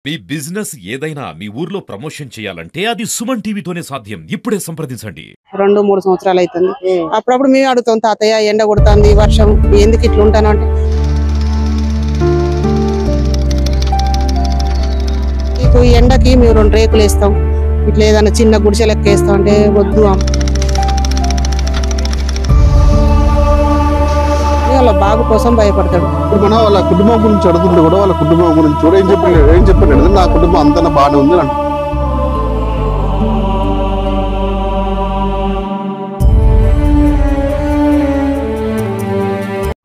మీ business ఏదైనా మీ ఊర్లో promotion చేయాలంటే అది సుమన్ టీవీతోనే సాధ్యం. ఇప్పుడే సంప్రదించండి. 2-3 సంవత్సరాలు అవుతుంది. అప్పుడప్పుడు మేము అడుగుతాం, తాతయ్య ఎండ కొడుతుంది, వర్షం ఎందుకు ఇట్లా ఉంటాను అంటే, మీకు ఎండకి మేము 2 రేకులు వేస్తాం, ఇట్లా ఏదైనా చిన్న గుడిసె లెక్క వేస్తాం అంటే వద్దు వాళ్ళ బాగు కోసం భయపడతాడు. ఇప్పుడు మనం వాళ్ళ కుటుంబం గురించి అడుగుతుంటే కూడా వాళ్ళ కుటుంబం గురించి కూడా ఏం చెప్పాడు నా కుటుంబం అంతా బాగానే ఉంది అంట.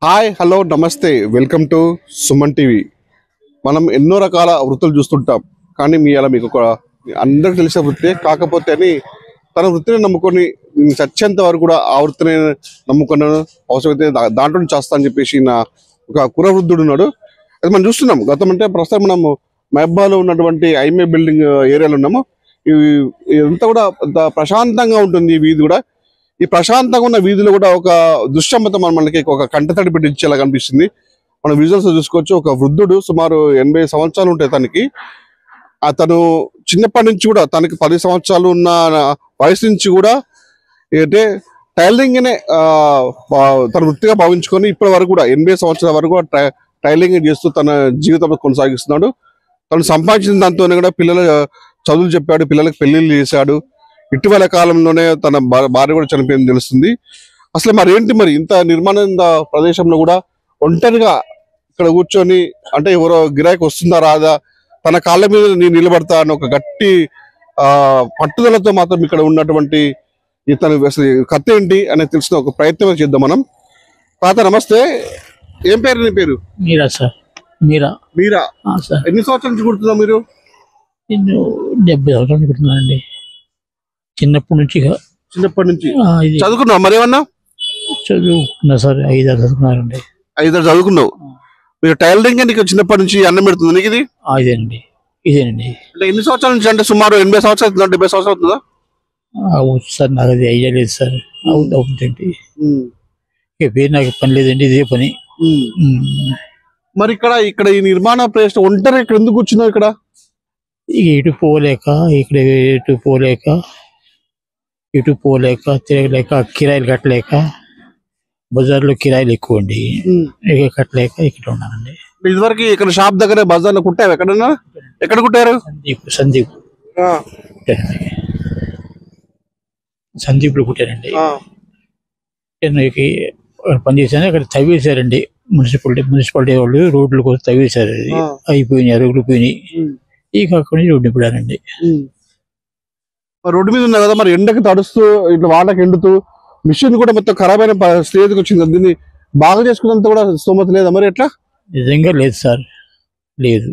హాయ్, హలో, నమస్తే, వెల్కమ్ టు సుమన్ టీవీ. మనం ఎన్నో రకాల వృత్తులు చూస్తుంటాం, కానీ మీకు ఒక అందరికి తెలిసే వృత్తి కాకపోతే అని తన వృత్తిని నమ్ముకొని చచ్చేంత వరకు కూడా ఆ వృత్తిని నమ్ముకున్నాను, అవసరమైతే దాంట్లో చేస్తా అని చెప్పేసి నా ఒక కుర వృద్ధుడు ఉన్నాడు. అది మనం చూస్తున్నాం. గతం అంటే ప్రస్తుతం మనం మహబాలో ఉన్నటువంటి ఐమే బిల్డింగ్ ఏరియాలో ఉన్నాము. ఇదంతా కూడా ప్రశాంతంగా ఉంటుంది. ఈ వీధి కూడా, ఈ ప్రశాంతంగా ఉన్న వీధిలో కూడా ఒక దుశ్చంబతం మనకి ఒక కంటతడి పెట్టించేలా కనిపిస్తుంది. మనం విజువల్స్ చూసుకోవచ్చు. ఒక వృద్ధుడు సుమారు 80 సంవత్సరాలు ఉంటాయి తనకి. అతను చిన్నప్పటి నుంచి కూడా తనకి 10 సంవత్సరాలు ఉన్న వయసు నుంచి కూడా ఏంటంటే టైలరింగ్ నే తన వృత్తిగా భావించుకొని ఇప్పటి వరకు కూడా 80 సంవత్సరాల వరకు టైలరింగ్ చేస్తూ తన జీవితంలో కొనసాగిస్తున్నాడు. తను సంపాదించిన దాంతోనే కూడా పిల్లల చదువులు చెప్పాడు, పిల్లలకు పెళ్లిళ్ళు చేశాడు. ఇటీవల కాలంలోనే తన భార్య కూడా చనిపోయింది తెలుస్తుంది. అసలు మరి ఇంత నిర్మాణ ప్రదేశంలో కూడా ఒంటరిగా ఇక్కడ కూర్చొని అంటే ఎవరో గిరాకీ వస్తుందా రాదా, తన కాళ్ళ మీద నేను నిలబడతా అని ఒక గట్టి పట్టుదలతో మాత్రం ఇక్కడ ఉన్నటువంటి ఇతను అసలు కథ ఏంటి అనేది తెలిసిన ఒక ప్రయత్నం చేద్దాం మనం. తాత నమస్తే, ఏం పేరు నీ పేరు? మీరా సార్. మీరా సార్. ఎన్ని సంవత్సరాల నుంచి కుడుతున్నావు మీరు? నేను 70 సంవత్సరాల నుంచి కుడుతున్నానండి. చిన్నప్పటి నుంచి చదువుకున్నావు మరి ఏమన్నా? చదువుకున్నా సార్, 5-6 చదువుకున్నారండి. 5 చదువుకున్నావు. మీరు టైలరింగ్ నీకు చిన్నప్పటి నుంచి అన్నం పెడుతుంది నీకు ఇది? ఇదేనండి. అంటే ఎన్ని సంవత్సరాల నుంచి? అంటే సుమారు 80 సంవత్సరాలు అవుతుందా, 70 సంవత్సరాలు అవుతుందా? సార్ నాకు అది ఐడియా లేదు సార్. అవుతుందండి. పేరు నాకు పని లేదండి, ఇదే పని. మరి ఇక్కడ ఈ నిర్మాణ ప్రదేశం ఒంటరి ఇక్కడ ఎందుకు కూర్చున్నావు? ఇక్కడ ఇటు పోలేక తిరగలేక కిరాయిలు కట్టలేక, బజార్లో కిరాయిలు ఎక్కువ అండి, కట్టలేక ఇక్కడ ఉన్నానండి. ఇదివరకు ఇక్కడ షాప్ దగ్గర బజార్లో కుట్టావు? ఎక్కడన్నా ఎక్కడ కుట్టారు? సందీప్ లో కుట్టారండి. పనిచేసాను. అక్కడ తవ్వేశారండి, మున్సిపాలిటీ వాళ్ళు రోడ్ల కోసం తవ్వేశారు. అది అయిపోయినాయి, అరుగులు పోయినాయి. ఇక అక్కడి నుంచి రోడ్డు నింపడానండి. రోడ్డు మీద ఉన్నా కదా, మరి ఎండకి తడుస్తూ ఇట్లా వాటకి ఎండుతూ మిషన్ కూడా మొత్తం ఖరాబ్ అయిన స్టేజ్కి వచ్చింది. దీన్ని బాగా చేసుకున్నంత కూడా స్తోమత లేదా మరి? ఎట్లా? నిజంగా లేదు సార్, లేదు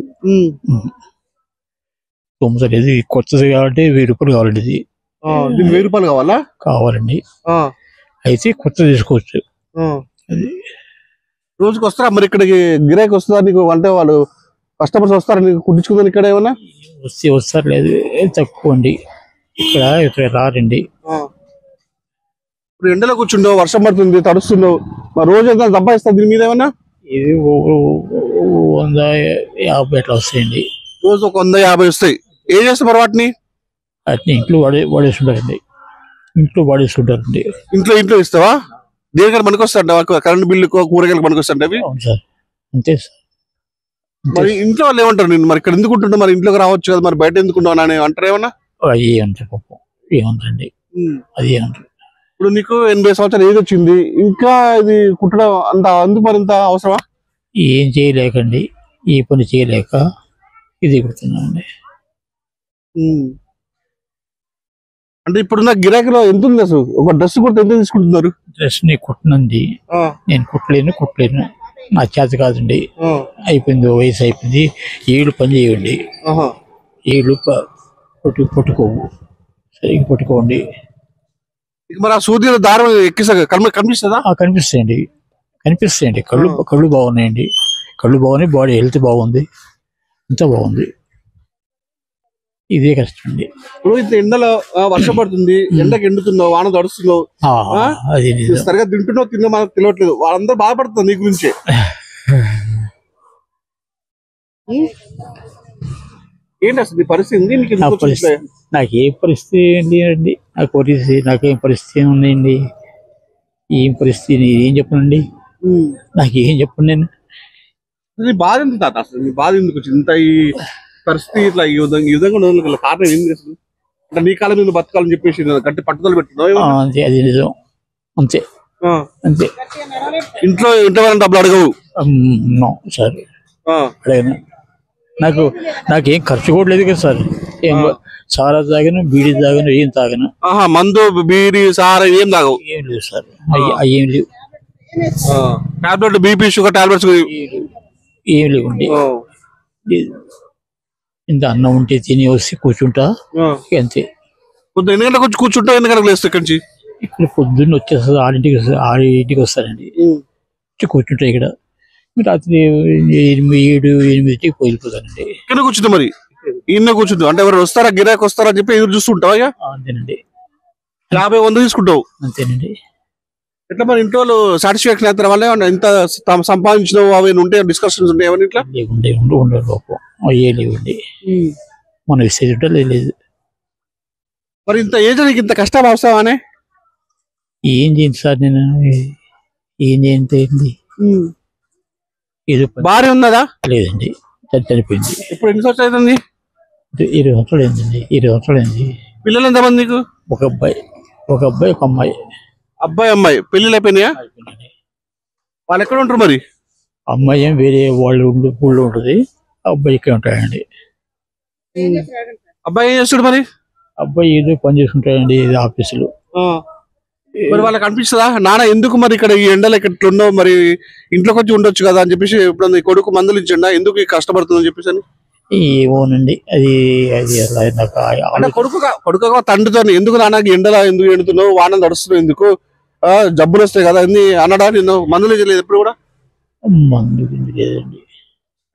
స్తోమత లేదు. కొత్తది కాబట్టి 1000 రూపాయలు కావాలండి. ఇది 1000 రూపాయలు కావాలా? కావాలండి. అయితే కొత్త తీసుకోవచ్చు. అది రోజుకి వస్తారా మరి ఇక్కడికి? గిరాకీ వస్తుందా నీకు? అంటే వాళ్ళు కస్టమర్స్ వస్తారా నీకు కుట్టించుకుందని? ఇక్కడ ఏమన్నా వస్తారు, లేదు తక్కువ అండి. ఇక్కడ రారండి. ఇప్పుడు ఎండలో కూర్చుండవు, వర్షం పడుతుంది, తడుస్తున్నావు, మరి రోజు ఎంత సంపాదిస్తావు దీని మీద? ఏమన్నా ఇది 150 అట్లా వస్తాయండి. రోజు ఒక 150 వస్తాయి. ఏం చేస్తా మరి వాటిని? ఇంట్లో వాడేస్తుంటారండి. ఇంట్లో ఇస్తావా? దేనికన్నా మనకు వస్తాంట? కరెంట్ బిల్లు, కూరగాయలకు మనకు వస్తాంటే? అవును సార్, అంతే సార్. మరి ఇంట్లో వాళ్ళు ఏమంటారు నేను? మరి ఇక్కడ ఎందుకు ఉంటున్నా, మరి ఇంట్లోకి రావచ్చు కదా, మరి బయట ఎందుకు అని అంటారు ఏమన్నా? ఏమంటారు పాపం, ఏమంటారండి, అది ఏమంటారు. ఇప్పుడు నీకు 80 సంవత్సరాలు ఏది వచ్చింది, ఇంకా ఇది కుట్టడం అందుకు మరి ఇంత అవసరమా? ఏం చేయలేకండి, ఈ పని చేయలేక ఇది కుడుతున్నామండి. అంటే ఇప్పుడున్న గిరాకీలో ఎంత ఉంది అసలు? ఒక డ్రెస్ కుడితే ఎంత తీసుకుంటున్నారు? డ్రెస్ ని కుట్టనండి, నేను కుట్టలేను, నా చేత కాదండి. అయిపోయింది, వయసు అయిపోయింది. ఏళ్ళు పని చేయండి, ఏళ్ళు పట్టుకోవు, సరిగ్గా పట్టుకోండి. మరి ఆ సూర్యుల దారం కనిపిస్తుందా? కనిపిస్తాయండి. కళ్ళు బాగున్నాయండి, బాడీ హెల్త్ బాగుంది, అంతా బాగుంది. ఇదే కష్టం అండి. ఇప్పుడు ఇంత ఎండలో వర్షం పడుతుంది, ఎండకి ఎండుతున్నావు, వాన తడుస్తున్నావు, సరిగా తింటున్నావు, తిన్నా మనకు తెలియట్లేదు. వాళ్ళందరూ బాధపడుతున్నారు నీ గురించే. ఏంటి అసలు నీ పరిస్థితి ఉంది? నీకు నా ఎందుకు పరిస్థితి వచ్చింది? నాకు ఏ పరిస్థితి లేదండి. నాకేం పరిస్థితి ఉందండి? ఏం పరిస్థితి ఏం చెప్పనండి? నాకేం చెప్పను నేను. నీ బాధ ఎందుకు తాత? అసలు నీ బాధ ఎందుకు వచ్చింది? ఇంత ఈ పరిస్థితి ఇట్లా ఈ విధంగా ఉండదు కారణం ఏంది అసలు? అంటే నీ కాలం మీద బతకాలని చెప్పేసి గట్టి పట్టుదల పెట్టున్నావు. అంతే, అది నిజం. అంతే అంతే. ఇంట్లో వాళ్ళని డబ్బులు అడగవు? నో సార్, అడగను. నాకేం ఖర్చు కూడా లేదు కదా సార్. ఏం సారా తాగను, బీడీ తాగను, ఏం తాగను. మందు బీడీ సారా ఏం తాగవు? ఏం లేదు సార్, ఏం లేవు. టాబ్లెట్ బీపీ షుగర్ టాబ్లెట్స్ ఏం లేవండి. ఇంత అన్నం ఉంటే తిని వచ్చి కూర్చుంటా, అంతే. పొద్దున్న ఎన్ని గంటలకు వచ్చి కూర్చుంటావు? ఎన్ని గంటలకు లేస్తావు ఇక్కడి నుంచి? ఇక్కడ పొద్దున్న వచ్చేస్తుంది, 6 వస్తానండి. వచ్చి కూర్చుంటా ఇక్కడ. రాత్రి 7-8కి వెళ్ళిపోతానండి. ఇక్కడ కూర్చుంటా మరి ఇన్న కూర్చుంటావు అంటే ఎవరు వస్తారా, గిరాకి వస్తారా అని చెప్పి ఎదురు చూస్తుంటావా? అంతేనండి. 50-100 తీసుకుంటావు? అంతేనండి. ఎట్లా మరి ఇంట్లో వాళ్ళు సాటిస్ఫాక్షన్ అవుతారు? వాళ్ళే ఎంత సంపాదించినావు అవి ఉంటే డిస్కషన్స్ ఉంటాయి ఏమన్నా ఇంట్లో? ఉండవు లోపం, అయ్యే లేవండి. మన విసేజ్ లేదు. మరి ఇంత ఏజ్ నీకు ఇంత కష్టం అవసరమానే? ఏం చేయండి సార్, నేను ఏం చేయండి. ఏదో భార్య ఉన్నదా? లేదండి, చనిపోయింది. ఇప్పుడు ఎన్ని సంవత్సరాలు అవుతుంది? 20 సంవత్సరాలు అయిందండి. 20 సంవత్సరాలు అయింది. పిల్లలు ఎంతమంది నీకు? ఒక అబ్బాయి, ఒక అమ్మాయి. అబ్బాయి అమ్మాయి పెళ్లిళ్ళు అయిపోయినాయా? వాళ్ళు ఎక్కడ ఉంటారు మరి? అమ్మాయి ఏం వేరే వాళ్ళు ఊళ్ళో ఉంటుంది, అబ్బాయి ఇక్కడ ఉంటాడండి. అబ్బాయి ఏం చేస్తాడు మరి? అబ్బాయి ఏదో పని చేసుకుంటాడండి, ఏదో ఆఫీసులో. మరి వాళ్ళకి అనిపిస్తుందా, నాన్న ఎందుకు మరి ఇక్కడ ఈ ఎండలు ఇక్కడ ఉన్నావు, మరి ఇంట్లోకి వచ్చి ఉండొచ్చు కదా అని చెప్పేసి ఎప్పుడన్నా ఈ కొడుకు మందులు ఇచ్చిండా ఎందుకు ఈ కష్టపడుతుందని చెప్పేసి అని? ఏమోనండి, అది అలా నాకు కొడుకుగా తండ్రితో ఎందుకు నాన్నకి ఎండలా ఎందుకు ఎండుతున్నావు, వానలు తడుస్తున్నావు ఎందుకు, జబ్బులు వస్తాయి కదా అన్ని అన్నడా? నిన్ను మందులు ఇచ్చలేదు ఎప్పుడు కూడా? మందు లేదండి.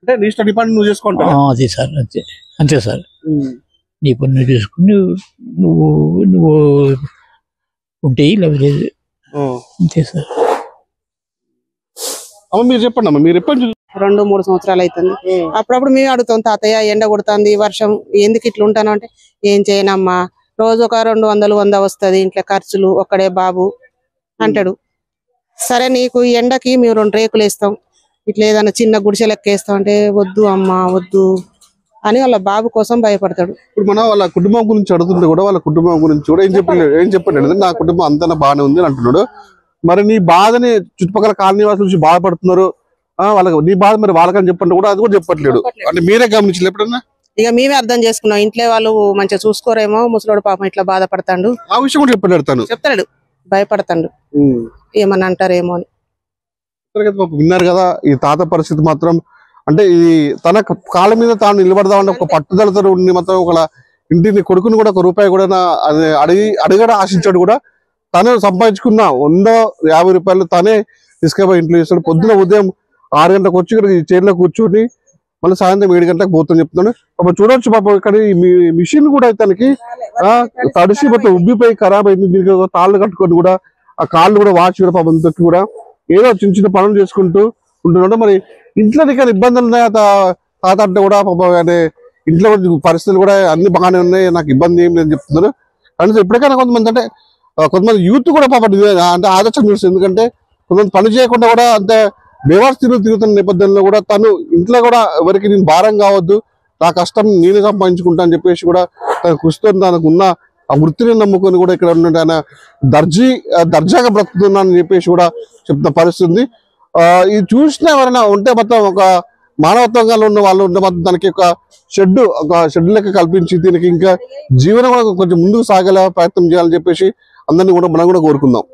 అంటే నీ స్టడీ పని నువ్వు చేసుకుంటావు? అదే సార్, అంతే అంతే సార్. నీ పని నువ్వు చేసుకుని నువ్వు ఉంటే లేదు, అంతే సార్. అమ్మ మీరు చెప్పండి అమ్మ, మీరు ఎప్పటి 2-3 సంవత్సరాలు అవుతుంది. అప్పుడప్పుడు మేము అడుగుతాం, తాతయ్య ఎండ కొడుతుంది, వర్షం ఎందుకు ఇట్లా ఉంటాను అంటే, ఏం చేయనమ్మా, రోజు ఒక 200-100 వస్తుంది, ఇంట్లో ఖర్చులు, ఒక్కడే బాబు అంటాడు. సరే నీకు ఈ ఎండకి మేము 2 రేకులు వేస్తాం, ఇట్లా ఏదైనా చిన్న గుడిసె లెక్క వేస్తాం అంటే, వద్దు అమ్మా వద్దు అని వాళ్ళ బాబు కోసం భయపడతాడు. ఇప్పుడు మనం వాళ్ళ కుటుంబం గురించి అడుగుతుంటే కూడా వాళ్ళ కుటుంబం గురించి కూడా ఏం చెప్పండి, నా కుటుంబం అంతా బాగానే ఉంది అని అంటున్నాడు. మరి నీ బాధని చుట్టుపక్కల కాలనీ వాసుల నుంచి బాధపడుతున్నారు, వాళ్ళకి నీ బాధ మరి వాళ్ళకని చెప్పండి కూడా అది కూడా చెప్పట్లేడు. అంటే మీరే గమనించలేదు ఎప్పుడన్నా? ఇక మేమే అర్థం చేసుకున్నాం, ఇంట్లో వాళ్ళు మంచిగా చూసుకోరేమో, ముసలోడు పాపం ఇట్లా బాధపడతాడు, ఆ విషయం కూడా చెప్తాడు, భయపడతాడు, ఏమన్నా అంటారేమో అని. విన్నారు కదా ఈ తాత పరిస్థితి మాత్రం. అంటే ఈ తన కాళ్ళ మీద తాను నిలబడదామని ఒక పట్టుదలతో ఉండి మాత్రం ఒక ఇంటిని కొడుకుని కూడా 1 రూపాయి కూడా అడగడం ఆశించాడు కూడా. తను సంపాదించుకున్న 150 రూపాయలు తానే తీసుకుపోయి ఇంట్లో చేస్తాడు. పొద్దున ఉదయం 6 గంటలకు వచ్చి ఇక్కడ ఈ చైర్లో కూర్చొని మళ్ళీ సాయంత్రం 7 గంటలకు పోతుందని చెప్తున్నాడు. పాపం చూడొచ్చు పాపం ఇక్కడ ఈ మిషన్ కూడా తనకి తడిసి మొత్తం ఉబ్బిపోయి ఖరాబ్ అయింది. దీనికి తాళ్ళు కట్టుకొని కూడా ఆ కాళ్ళు కూడా వాచ్ కూడా పాపం తొక్కి కూడా ఏదో చిన్న చిన్న పనులు చేసుకుంటూ ఉంటున్నాడు. మరి ఇంట్లో నీకు ఇబ్బందులు ఉన్నాయా తాత అంటే కూడా పాపం ఇంట్లో పరిస్థితులు కూడా అన్ని బాగానే ఉన్నాయి, నాకు ఇబ్బంది ఏం లేదని చెప్తున్నారు. కానీ ఎప్పటికైనా కొంతమంది అంటే కొంతమంది యూత్ కూడా పాపం అంటే ఆదర్శం చూస్తుంది. ఎందుకంటే కొంతమంది పని చేయకుండా కూడా అంతే బేవార్స్ తిరుగుతున్న నేపథ్యంలో కూడా తను ఇంట్లో కూడా ఎవరికి నేను భారం కావద్దు, నా కష్టం నేనే సంపాదించుకుంటా అని చెప్పేసి కూడా తన కృషితో తనకున్న ఆ వృత్తిని నమ్ముకొని కూడా ఇక్కడ ఉన్నట్టు ఆయన దర్జాగా బ్రతుకుతున్నానని చెప్పేసి కూడా చెప్తున్న పరిస్థితి. ఇది చూసినా ఎవరైనా ఉంటే మొత్తం ఒక మానవత్వంగా ఉన్న వాళ్ళు ఉంటే మొత్తం తనకి ఒక షెడ్ లెక్క కల్పించి దీనికి ఇంకా జీవనం కొంచెం ముందుకు సాగేలా ప్రయత్నం చేయాలని చెప్పేసి అందరినీ కూడా మనం కూడా కోరుకుందాం.